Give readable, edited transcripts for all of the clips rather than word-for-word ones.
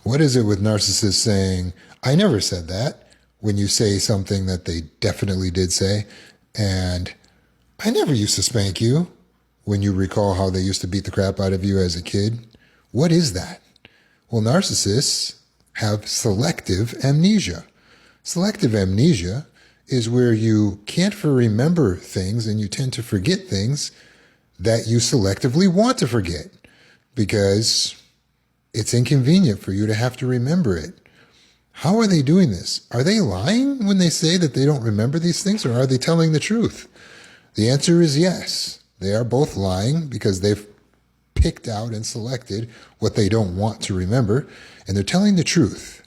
What is it with narcissists saying, I never said that, when you say something that they definitely did say, and I never used to spank you, when you recall how they used to beat the crap out of you as a kid? What is that? Well, narcissists have selective amnesia. Selective amnesia is where you can't remember things and you tend to forget things that you selectively want to forget because it's inconvenient for you to have to remember it. How are they doing this? Are they lying when they say that they don't remember these things, or are they telling the truth? The answer is yes. They are both lying because they've picked out and selected what they don't want to remember, and they're telling the truth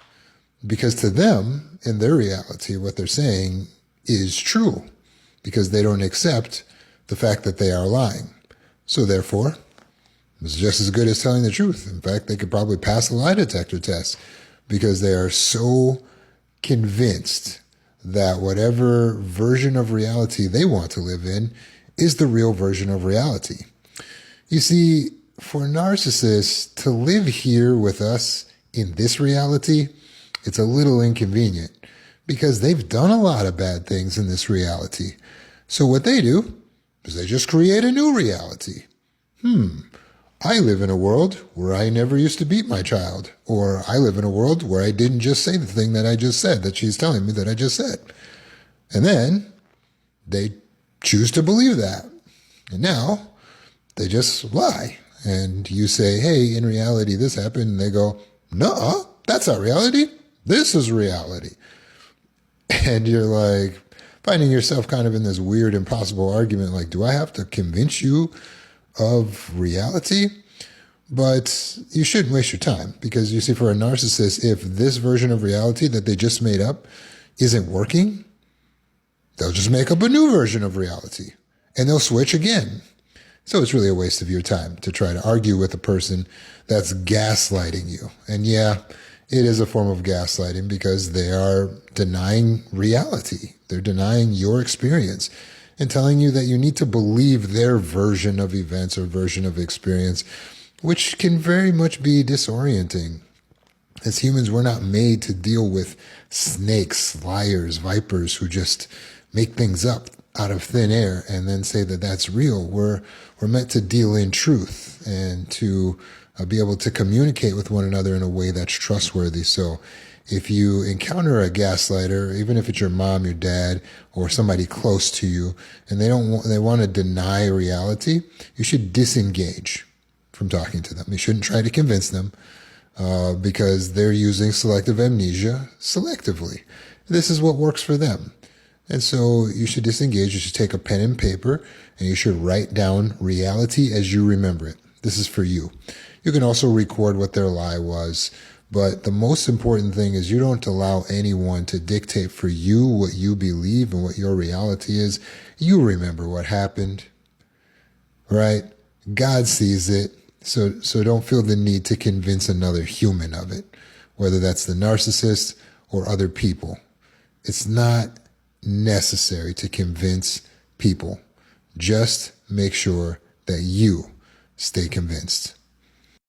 because to them, in their reality, what they're saying is true because they don't accept the fact that they are lying. So therefore, it's just as good as telling the truth. In fact, they could probably pass a lie detector test because they are so convinced that whatever version of reality they want to live in is the real version of reality. You see, for narcissists to live here with us in this reality, it's a little inconvenient because they've done a lot of bad things in this reality. So what they do is they just create a new reality. I live in a world where I never used to beat my child, or I live in a world where I didn't just say the thing that I just said, that she's telling me that I just said. And then they choose to believe that. And now they just lie. And you say, hey, in reality, this happened. And they go, no, that's not reality. This is reality. And you're like finding yourself kind of in this weird, impossible argument. Like, do I have to convince you of reality? But you shouldn't waste your time because you see, for a narcissist, if this version of reality that they just made up isn't working, they'll just make up a new version of reality and they'll switch again. So it's really a waste of your time to try to argue with a person that's gaslighting you. And yeah, it is a form of gaslighting because they are denying reality. They're denying your experience and telling you that you need to believe their version of events or version of experience, which can very much be disorienting. As humans, we're not made to deal with snakes, liars, vipers who just make things up out of thin air and then say that that's real. We're meant to deal in truth and to be able to communicate with one another in a way that's trustworthy. So if you encounter a gaslighter, even if it's your mom, your dad, or somebody close to you, and they want to deny reality, you should disengage from talking to them. You shouldn't try to convince them because they're using selective amnesia selectively. This is what works for them. And so you should disengage. You should take a pen and paper and you should write down reality as you remember it. This is for you. You can also record what their lie was. But the most important thing is you don't allow anyone to dictate for you what you believe and what your reality is. You remember what happened, right? God sees it. So don't feel the need to convince another human of it, whether that's the narcissist or other people. It's not necessary to convince people. Just make sure that you stay convinced.